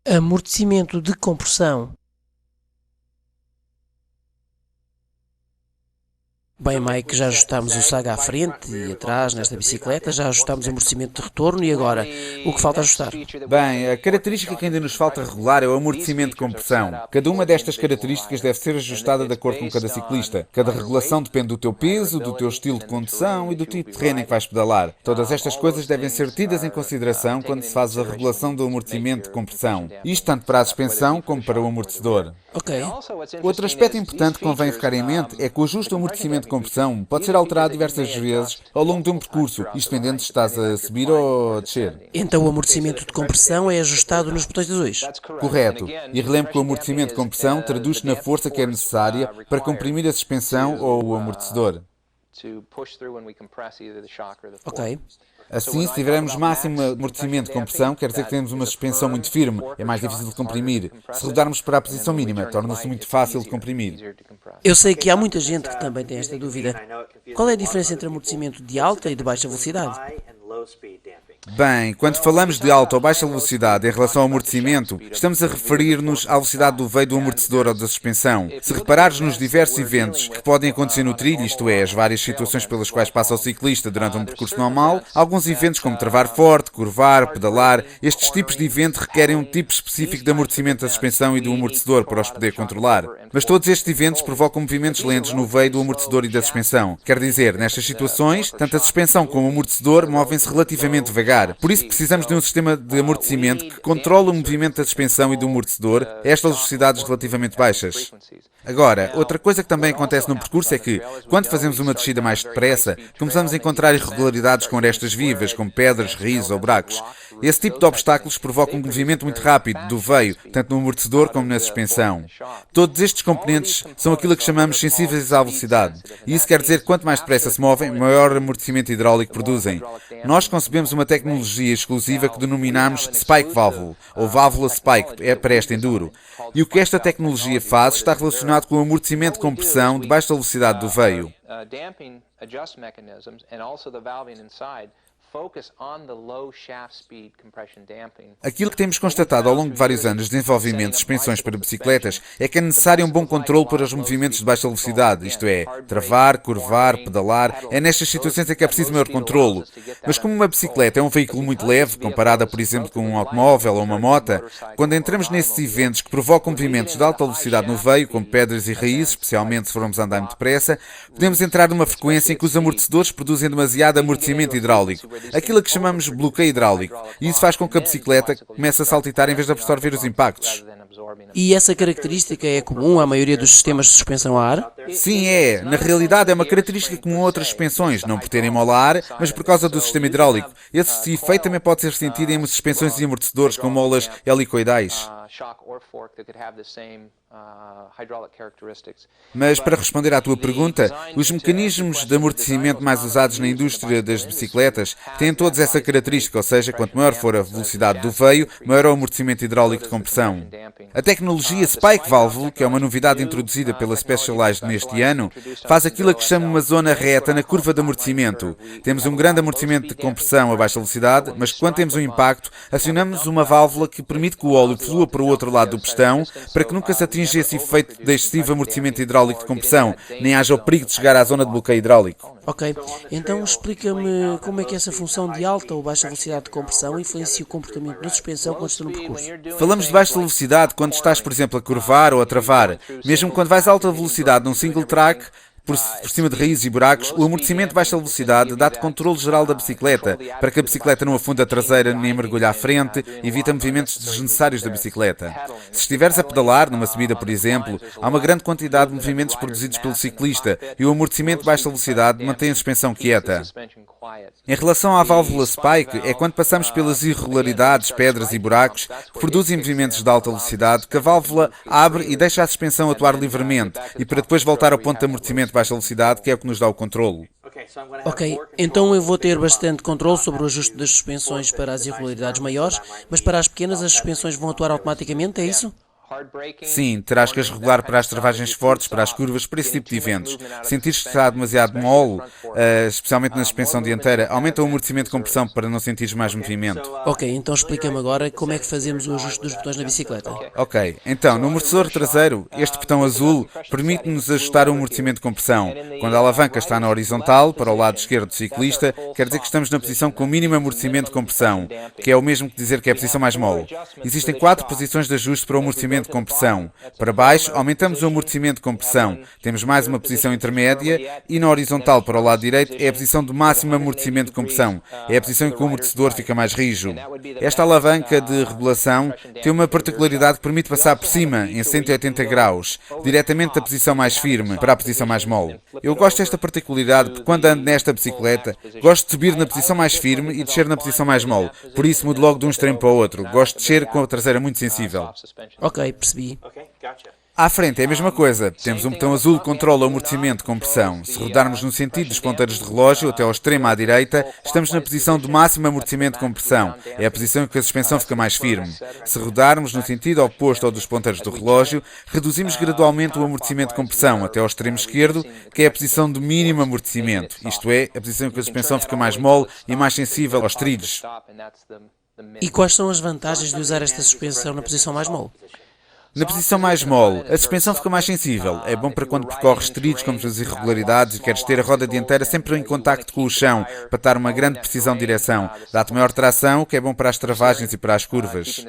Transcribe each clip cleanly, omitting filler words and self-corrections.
Amortecimento de compressão. Bem, Mike, já ajustámos o Saga à frente e atrás nesta bicicleta, já ajustámos o amortecimento de retorno e agora, o que falta ajustar? Bem, a característica que ainda nos falta regular é o amortecimento de compressão. Cada uma destas características deve ser ajustada de acordo com cada ciclista. Cada regulação depende do teu peso, do teu estilo de condução e do tipo de terreno em que vais pedalar. Todas estas coisas devem ser tidas em consideração quando se faz a regulação do amortecimento de compressão. Isto tanto para a suspensão como para o amortecedor. Ok. Outro aspecto importante que convém ficar em mente é que o ajuste do amortecimento de compressão pode ser alterado diversas vezes ao longo de um percurso, isto dependendo se estás a subir ou a descer. Então o amortecimento de compressão é ajustado nos botões azuis. Correto. E relembro que o amortecimento de compressão traduz-se na força que é necessária para comprimir a suspensão ou o amortecedor. Ok. Assim, se tivermos máximo amortecimento de compressão, quer dizer que temos uma suspensão muito firme, é mais difícil de comprimir. Se rodarmos para a posição mínima, torna-se muito fácil de comprimir. Eu sei que há muita gente que também tem esta dúvida. Qual é a diferença entre amortecimento de alta e de baixa velocidade? Bem, quando falamos de alta ou baixa velocidade em relação ao amortecimento, estamos a referir-nos à velocidade do veio do amortecedor ou da suspensão. Se reparares nos diversos eventos que podem acontecer no trilho, isto é, as várias situações pelas quais passa o ciclista durante um percurso normal, alguns eventos como travar forte, curvar, pedalar, estes tipos de eventos requerem um tipo específico de amortecimento da suspensão e do amortecedor para os poder controlar. Mas todos estes eventos provocam movimentos lentos no veio do amortecedor e da suspensão. Quer dizer, nestas situações, tanto a suspensão como o amortecedor movem-se relativamente devagar. Por isso precisamos de um sistema de amortecimento que controle o movimento da suspensão e do amortecedor a estas velocidades relativamente baixas. Agora, outra coisa que também acontece no percurso é que, quando fazemos uma descida mais depressa, começamos a encontrar irregularidades com arestas vivas, como pedras, rios ou buracos. Esse tipo de obstáculos provoca um movimento muito rápido do veio, tanto no amortecedor como na suspensão. Todos estes componentes são aquilo que chamamos sensíveis à velocidade. E isso quer dizer que quanto mais depressa se movem, maior amortecimento hidráulico produzem. Nós concebemos uma tecnologia exclusiva que denominamos Spike Valve, ou válvula Spike, é para este enduro. E o que esta tecnologia faz está relacionado com o amortecimento de compressão de baixa velocidade do veio. Aquilo que temos constatado ao longo de vários anos de desenvolvimento de suspensões para bicicletas é que é necessário um bom controle para os movimentos de baixa velocidade, isto é, travar, curvar, pedalar. É nestas situações em que é preciso maior controlo. Mas como uma bicicleta é um veículo muito leve, comparada, por exemplo, com um automóvel ou uma moto, quando entramos nesses eventos que provocam movimentos de alta velocidade no veio, como pedras e raízes, especialmente se formos andar muito depressa, podemos entrar numa frequência em que os amortecedores produzem demasiado amortecimento hidráulico, aquilo a que chamamos bloqueio hidráulico, e isso faz com que a bicicleta comece a saltitar em vez de absorver os impactos. E essa característica é comum à maioria dos sistemas de suspensão a ar? Sim, é. Na realidade é uma característica comum a outras suspensões, não por terem mola a ar, mas por causa do sistema hidráulico. Esse efeito também pode ser sentido em suspensões e amortecedores com molas helicoidais. Mas para responder à tua pergunta, os mecanismos de amortecimento mais usados na indústria das bicicletas têm todos essa característica, ou seja, quanto maior for a velocidade do veio, maior é o amortecimento hidráulico de compressão. A tecnologia Spike Valve, que é uma novidade introduzida pela Specialized neste ano, faz aquilo a que chama uma zona reta na curva de amortecimento. Temos um grande amortecimento de compressão a baixa velocidade, mas quando temos um impacto, acionamos uma válvula que permite que o óleo flua para o outro lado do pistão, para que nunca se atinja esse efeito de excessivo amortecimento hidráulico de compressão, nem haja o perigo de chegar à zona de bloqueio hidráulico. Ok, então explica-me como é que essa função de alta ou baixa velocidade de compressão influencia o comportamento da suspensão quando estou no percurso. Falamos de baixa velocidade quando estás, por exemplo, a curvar ou a travar. Mesmo quando vais a alta velocidade num single track, por cima de raízes e buracos, o amortecimento de baixa velocidade dá-te controle geral da bicicleta, para que a bicicleta não afunda a traseira nem mergulhe à frente, evita movimentos desnecessários da bicicleta. Se estiveres a pedalar, numa subida por exemplo, há uma grande quantidade de movimentos produzidos pelo ciclista e o amortecimento de baixa velocidade mantém a suspensão quieta. Em relação à válvula Spike, é quando passamos pelas irregularidades, pedras e buracos que produzem movimentos de alta velocidade que a válvula abre e deixa a suspensão atuar livremente e para depois voltar ao ponto de amortecimento de baixa velocidade, que é o que nos dá o controlo. Ok, então eu vou ter bastante controle sobre o ajuste das suspensões para as irregularidades maiores, mas para as pequenas as suspensões vão atuar automaticamente, é isso? Sim, terás que as regular para as travagens fortes, para as curvas, para esse tipo de eventos. Sentires que está demasiado mole, especialmente na suspensão dianteira, aumenta o amortecimento de compressão para não sentires mais movimento. Ok, então explica-me agora como é que fazemos o ajuste dos botões na bicicleta. Ok, então, no amortecedor traseiro, este botão azul permite-nos ajustar o amortecimento de compressão. Quando a alavanca está na horizontal, para o lado esquerdo do ciclista, quer dizer que estamos na posição com o mínimo amortecimento de compressão, que é o mesmo que dizer que é a posição mais mole. Existem 4 posições de ajuste para o amortecimento de compressão. Para baixo, aumentamos o amortecimento de compressão. Temos mais uma posição intermédia e na horizontal, para o lado direito, é a posição de máximo amortecimento de compressão. É a posição em que o amortecedor fica mais rijo. Esta alavanca de regulação tem uma particularidade que permite passar por cima, em 180 graus, diretamente da posição mais firme para a posição mais mole. Eu gosto desta particularidade porque quando ando nesta bicicleta, gosto de subir na posição mais firme e descer na posição mais mole. Por isso mudo logo de um extremo para o outro. Gosto de descer com a traseira muito sensível. Ok, percebi. À frente é a mesma coisa. Temos um botão azul que controla o amortecimento de compressão. Se rodarmos no sentido dos ponteiros de relógio até ao extremo à direita, estamos na posição de máximo amortecimento de compressão. É a posição em que a suspensão fica mais firme. Se rodarmos no sentido oposto ao dos ponteiros do relógio, reduzimos gradualmente o amortecimento de compressão até ao extremo esquerdo, que é a posição de mínimo amortecimento. Isto é, a posição em que a suspensão fica mais mole e mais sensível aos trilhos. E quais são as vantagens de usar esta suspensão na posição mais mole? Na posição mais mole, a suspensão fica mais sensível. É bom para quando percorres trilhos como as irregularidades e queres ter a roda dianteira sempre em contacto com o chão, para dar uma grande precisão de direção. Dá-te maior tração, o que é bom para as travagens e para as curvas.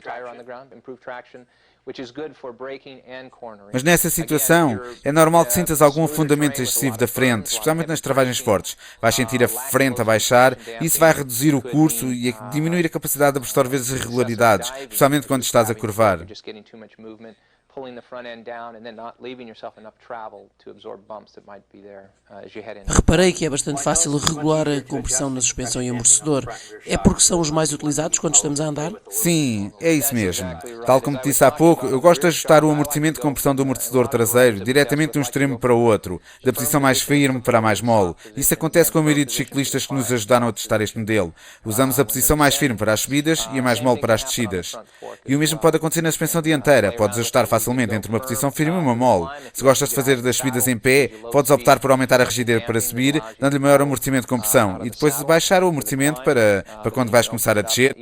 Mas nessa situação, é normal que sintas algum afundamento excessivo da frente, especialmente nas travagens fortes. Vais sentir a frente a baixar e isso vai reduzir o curso e diminuir a capacidade de absorver as irregularidades, especialmente quando estás a curvar. Reparei que é bastante fácil regular a compressão na suspensão e amortecedor. É porque são os mais utilizados quando estamos a andar? Sim, é isso mesmo. Tal como te disse há pouco, eu gosto de ajustar o amortecimento de compressão do amortecedor traseiro diretamente de um extremo para o outro, da posição mais firme para a mais mole. Isso acontece com a maioria dos ciclistas que nos ajudaram a testar este modelo. Usamos a posição mais firme para as subidas e a mais mole para as descidas. E o mesmo pode acontecer na suspensão dianteira. Podes ajustar facilmente entre uma posição firme e uma mole. Se gostas de fazer das subidas em pé, podes optar por aumentar a rigidez para subir, dando-lhe maior amortecimento de compressão, e depois baixar o amortecimento para quando vais começar a descer.